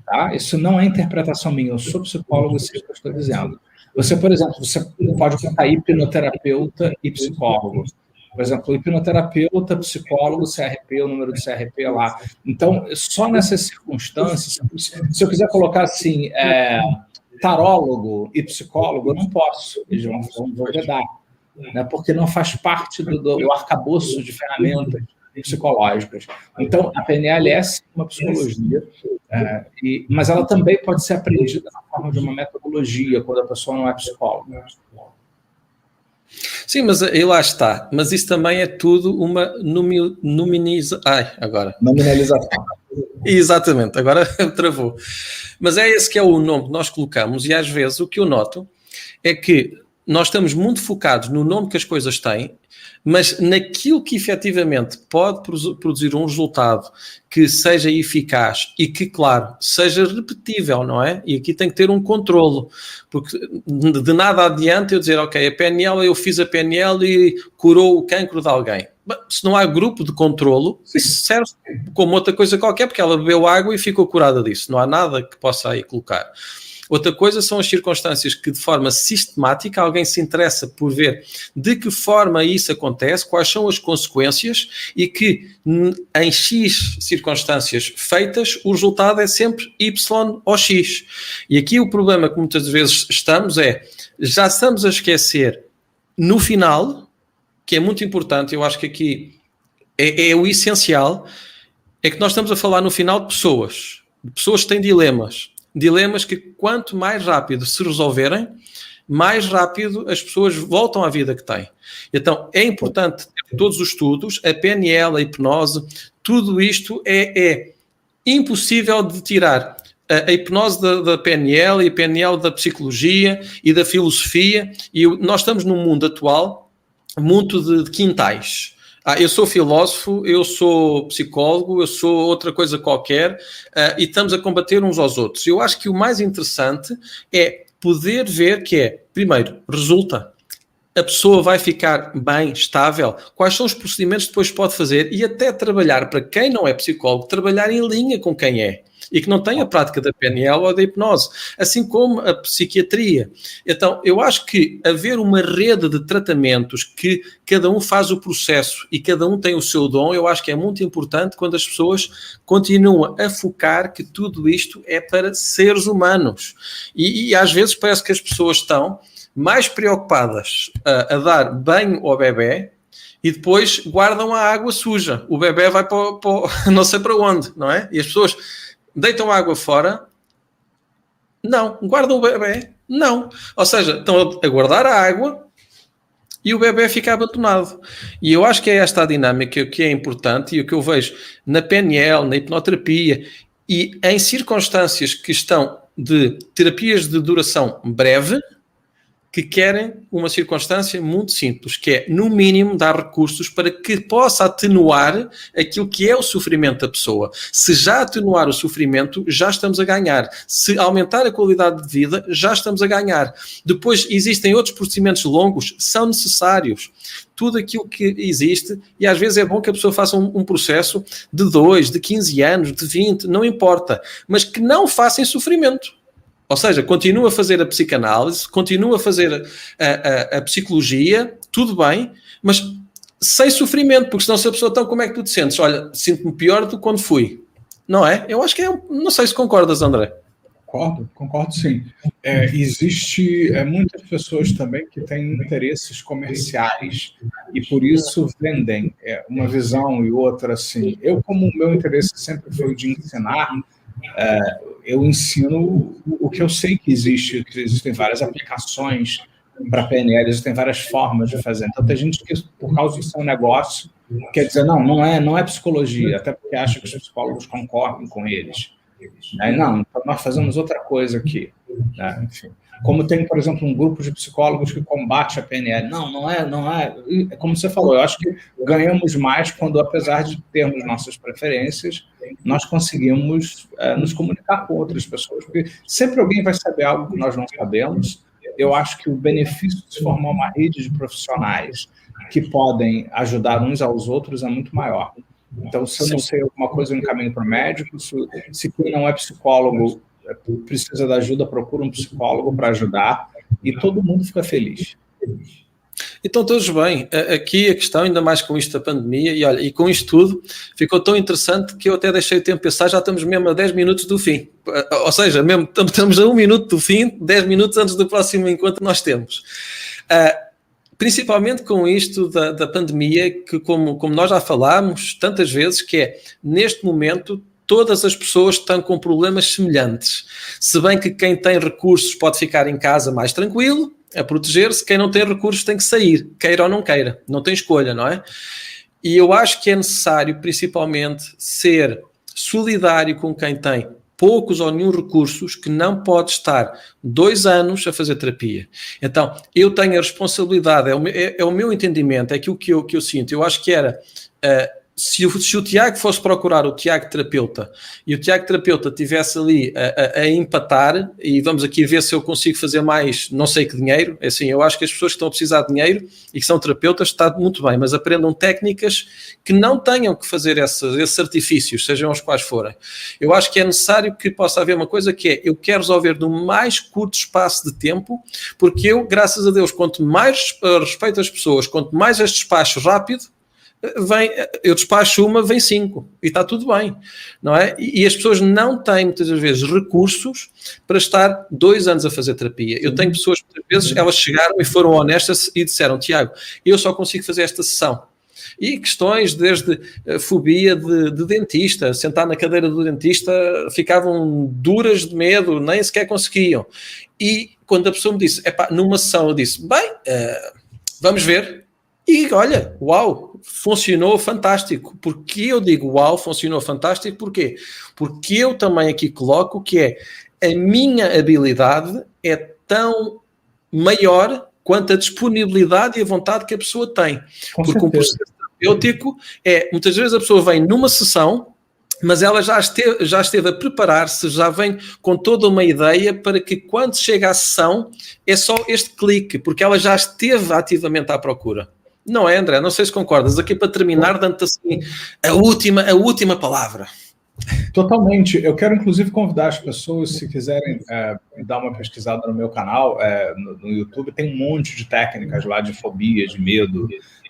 S2: Tá? Isso não é interpretação minha, eu sou psicólogo e sei o que eu estou dizendo. Você, por exemplo, você pode botar hipnoterapeuta e psicólogo. Por exemplo, hipnoterapeuta, psicólogo, CRP, o número do CRP lá. Então, só nessas circunstâncias, se eu quiser colocar assim, tarólogo e psicólogo, eu não posso, eles vão vedar, né? Porque não faz parte do arcabouço de ferramentas psicológicas. Então, a PNL é sim uma psicologia, mas ela também pode ser aprendida na forma de uma metodologia, quando a pessoa não é psicóloga.
S1: Sim, mas aí lá está. Mas isso também é tudo uma nominalização. Exatamente, agora travou. Mas é esse que é o nome que nós colocamos e às vezes o que eu noto é que nós estamos muito focados no nome que as coisas têm, mas naquilo que efetivamente pode produzir um resultado que seja eficaz e que, claro, seja repetível, não é? E aqui tem que ter um controlo, porque de nada adianta eu dizer, ok, a PNL, eu fiz a PNL e curou o cancro de alguém. Se não há grupo de controlo, isso serve como outra coisa qualquer, porque ela bebeu água e ficou curada disso. Não há nada que possa aí colocar. Outra coisa são as circunstâncias que, de forma sistemática, alguém se interessa por ver de que forma isso acontece, quais são as consequências e que, em X circunstâncias feitas, o resultado é sempre Y ou X. E aqui o problema que muitas vezes já estamos a esquecer no final que é muito importante, eu acho que aqui é o essencial, é que nós estamos a falar no final de pessoas que têm dilemas que quanto mais rápido se resolverem, mais rápido as pessoas voltam à vida que têm. Então, é importante ter todos os estudos, a PNL, a hipnose, tudo isto é impossível de tirar. A hipnose da PNL e a PNL da psicologia e da filosofia, e nós estamos num mundo atual muito de quintais. Eu sou filósofo, eu sou psicólogo, eu sou outra coisa qualquer, e estamos a combater uns aos outros. Eu acho que o mais interessante é poder ver que primeiro, resulta. A pessoa vai ficar bem, estável, quais são os procedimentos que depois pode fazer e até trabalhar, para quem não é psicólogo, trabalhar em linha com quem é e que não tem a prática da PNL ou da hipnose, assim como a psiquiatria. Então, eu acho que haver uma rede de tratamentos que cada um faz o processo e cada um tem o seu dom, eu acho que é muito importante quando as pessoas continuam a focar que tudo isto é para seres humanos. E às vezes parece que as pessoas estão mais preocupadas a dar banho ao bebê e depois guardam a água suja. O bebê vai para não sei para onde, não é? E as pessoas deitam a água fora? Não. Guardam o bebê? Não. Ou seja, estão a guardar a água e o bebê fica abandonado. E eu acho que é esta a dinâmica que é importante e o que eu vejo na PNL, na hipnoterapia e em circunstâncias que estão de terapias de duração breve, que querem uma circunstância muito simples, que é, no mínimo, dar recursos para que possa atenuar aquilo que é o sofrimento da pessoa. Se já atenuar o sofrimento, já estamos a ganhar. Se aumentar a qualidade de vida, já estamos a ganhar. Depois, existem outros procedimentos longos, são necessários. Tudo aquilo que existe, e às vezes é bom que a pessoa faça um processo de 2, de 15 anos, de 20, não importa, mas que não façam sofrimento. Ou seja, continua a fazer a psicanálise, continua a fazer a psicologia, tudo bem, mas sem sofrimento, porque senão se a pessoa, então, como é que tu te sentes? Olha, sinto-me pior do que quando fui. Não é? Eu acho que não sei se concordas, André.
S2: Concordo sim. Existe muitas pessoas também que têm interesses comerciais e por isso vendem uma visão e outra assim. Eu, como o meu interesse sempre foi de ensinar, eu ensino o que eu sei que existe, que existem várias aplicações para PNL, existem várias formas de fazer. Então, tem gente que, por causa do seu negócio, quer dizer, não é psicologia, até porque acha que os psicólogos concordam com eles. Não, então nós fazemos outra coisa aqui. Né? Enfim. Como tem, por exemplo, um grupo de psicólogos que combate a PNL. Não é. Como você falou, eu acho que ganhamos mais quando, apesar de termos nossas preferências, nós conseguimos nos comunicar com outras pessoas. Porque sempre alguém vai saber algo que nós não sabemos. Eu acho que o benefício de se formar uma rede de profissionais que podem ajudar uns aos outros é muito maior. Então, se eu não sei alguma coisa, eu encaminho para o médico. Se quem não é psicólogo precisa de ajuda, procura um psicólogo para ajudar e todo mundo fica feliz.
S1: Então, todos bem. Aqui a questão, ainda mais com isto da pandemia, e com isto tudo, ficou tão interessante que eu até deixei o tempo pensar, já estamos mesmo a 10 minutos do fim. Ou seja, mesmo estamos a 1 minuto do fim, 10 minutos antes do próximo encontro nós temos. Principalmente com isto da pandemia, que como nós já falámos tantas vezes, que é, neste momento, todas as pessoas estão com problemas semelhantes. Se bem que quem tem recursos pode ficar em casa mais tranquilo, a proteger-se, quem não tem recursos tem que sair, queira ou não queira, não tem escolha, não é? E eu acho que é necessário, principalmente, ser solidário com quem tem poucos ou nenhum recursos, que não pode estar 2 anos a fazer terapia. Então, eu tenho a responsabilidade, é o meu entendimento, é aquilo que eu sinto. Eu acho que era... Se o Tiago fosse procurar o Tiago terapeuta e o Tiago terapeuta estivesse ali a empatar, e vamos aqui ver se eu consigo fazer mais, não sei que dinheiro, é assim, eu acho que as pessoas que estão a precisar de dinheiro e que são terapeutas está muito bem, mas aprendam técnicas que não tenham que fazer esses artifícios, sejam os quais forem. Eu acho que é necessário que possa haver uma coisa que é, eu quero resolver no mais curto espaço de tempo, porque eu, graças a Deus, quanto mais respeito as pessoas, quanto mais este despacho rápido, eu despacho uma, vem 5 e está tudo bem, não é? E as pessoas não têm muitas vezes recursos para estar 2 anos a fazer terapia. Eu tenho pessoas, muitas vezes, elas chegaram e foram honestas e disseram: Tiago, eu só consigo fazer esta sessão. E questões desde fobia de dentista, sentar na cadeira do dentista, ficavam duras de medo, nem sequer conseguiam. E quando a pessoa me disse, numa sessão, eu disse, vamos ver. E olha, uau, funcionou fantástico. Porque eu digo uau, funcionou fantástico, porquê? Porque eu também aqui coloco que a minha habilidade é tão maior quanto a disponibilidade e a vontade que a pessoa tem. Porque um processo terapêutico muitas vezes a pessoa vem numa sessão, mas ela já esteve a preparar-se, já vem com toda uma ideia para que quando chega à sessão é só este clique, porque ela já esteve ativamente à procura. Não é, André? Não sei se concordas. Aqui para terminar, dando-te assim a última palavra.
S2: Totalmente. Eu quero, inclusive, convidar as pessoas, se quiserem dar uma pesquisada no meu canal, no YouTube, tem um monte de técnicas lá de fobia, de medo.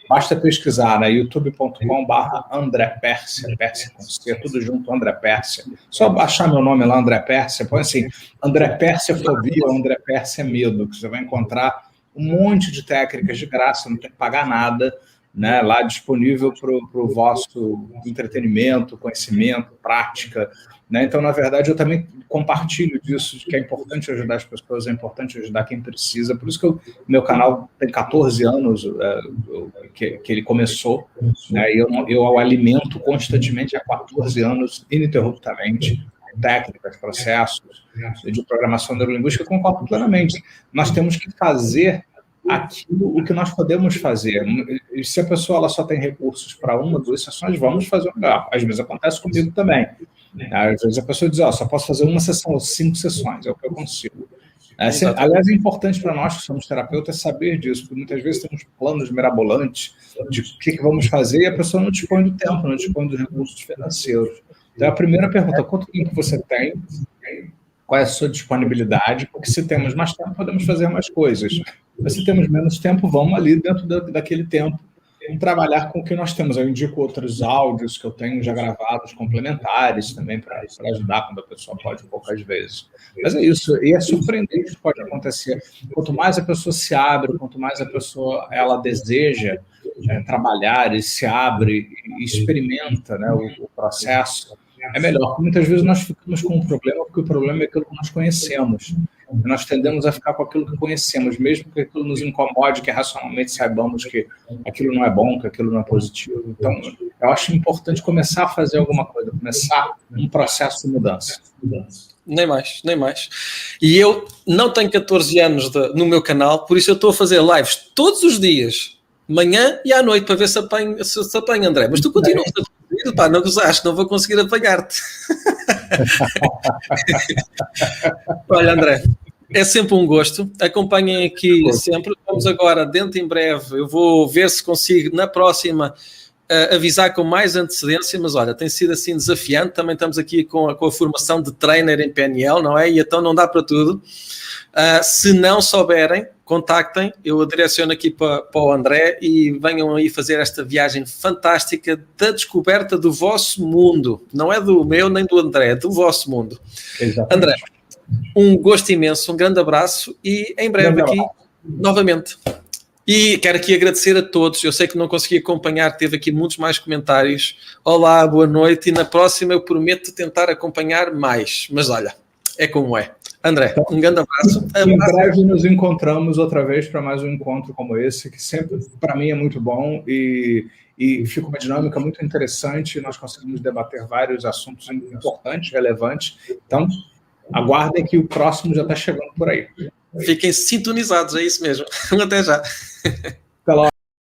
S2: Basta pesquisar, né? youtube.com/André Pérsia, Pérsia com C, tudo junto, André Pérsia. Só baixar meu nome lá, André Pérsia, põe assim, André Pérsia Fobia ou André Pérsia Medo, que você vai encontrar um monte de técnicas de graça, não tem que pagar nada, né? Lá disponível para o vosso entretenimento, conhecimento, prática. Né? Então, na verdade, eu também compartilho disso, de que é importante ajudar as pessoas, é importante ajudar quem precisa. Por isso que meu canal tem 14 anos que ele começou, né? Eu alimento constantemente há 14 anos, ininterruptamente, técnicas, processos de programação neurolinguística. Eu concordo plenamente. Nós temos que fazer aquilo que nós podemos fazer. E se a pessoa ela só tem recursos para 1 ou 2 sessões, vamos fazer o melhor. Às vezes acontece comigo também. Às vezes a pessoa diz, só posso fazer 1 sessão ou 5 sessões, é o que eu consigo. Aliás, é importante para nós que somos terapeutas saber disso, porque muitas vezes temos planos mirabolantes de o que vamos fazer e a pessoa não dispõe do tempo, não dispõe dos recursos financeiros. Então, a primeira pergunta, quanto tempo você tem? Qual é a sua disponibilidade? Porque se temos mais tempo, podemos fazer mais coisas. Mas se temos menos tempo, vamos ali dentro daquele tempo trabalhar com o que nós temos. Eu indico outros áudios que eu tenho já gravados, complementares também, para ajudar quando a pessoa pode poucas vezes. Mas é isso, e é surpreendente o que pode acontecer. Quanto mais a pessoa se abre, quanto mais a pessoa ela deseja trabalhar e se abre e experimenta, né, o processo, é melhor. Muitas vezes nós ficamos com um problema, porque o problema é aquilo que nós conhecemos. Nós tendemos a ficar com aquilo que conhecemos, mesmo que aquilo nos incomode, que racionalmente saibamos que aquilo não é bom, que aquilo não é positivo. Então, eu acho importante começar a fazer alguma coisa, começar um processo de mudança.
S1: Nem mais. E eu não tenho 14 anos no meu canal, por isso eu estou a fazer lives todos os dias, manhã e à noite, para ver se apanha, André. Mas tu continuas a fazer, pá, não gozaste, não vou conseguir apanhar-te. Olha, André, é sempre um gosto. Acompanhem aqui sempre. Vamos agora, dentro em breve, eu vou ver se consigo, na próxima, avisar com mais antecedência, mas olha, tem sido assim desafiante. Também estamos aqui com a formação de trainer em PNL, não é? E então não dá para tudo. Se não souberem, contactem, eu direciono aqui para o André e venham aí fazer esta viagem fantástica da descoberta do vosso mundo. Não é do meu nem do André, é do vosso mundo.
S2: Exatamente.
S1: André, um gosto imenso, um grande abraço e em breve aqui novamente. E quero aqui agradecer a todos. Eu sei que não consegui acompanhar, teve aqui muitos mais comentários. Olá, boa noite, e na próxima eu prometo tentar acompanhar mais. Mas olha, é como é. André, um grande abraço.
S2: Em breve nos encontramos outra vez para mais um encontro como esse, que sempre, para mim, é muito bom e fica uma dinâmica muito interessante. Nós conseguimos debater vários assuntos importantes, relevantes. Então, aguardem que o próximo já está chegando por aí.
S1: Fiquem sintonizados, é isso mesmo. Até já.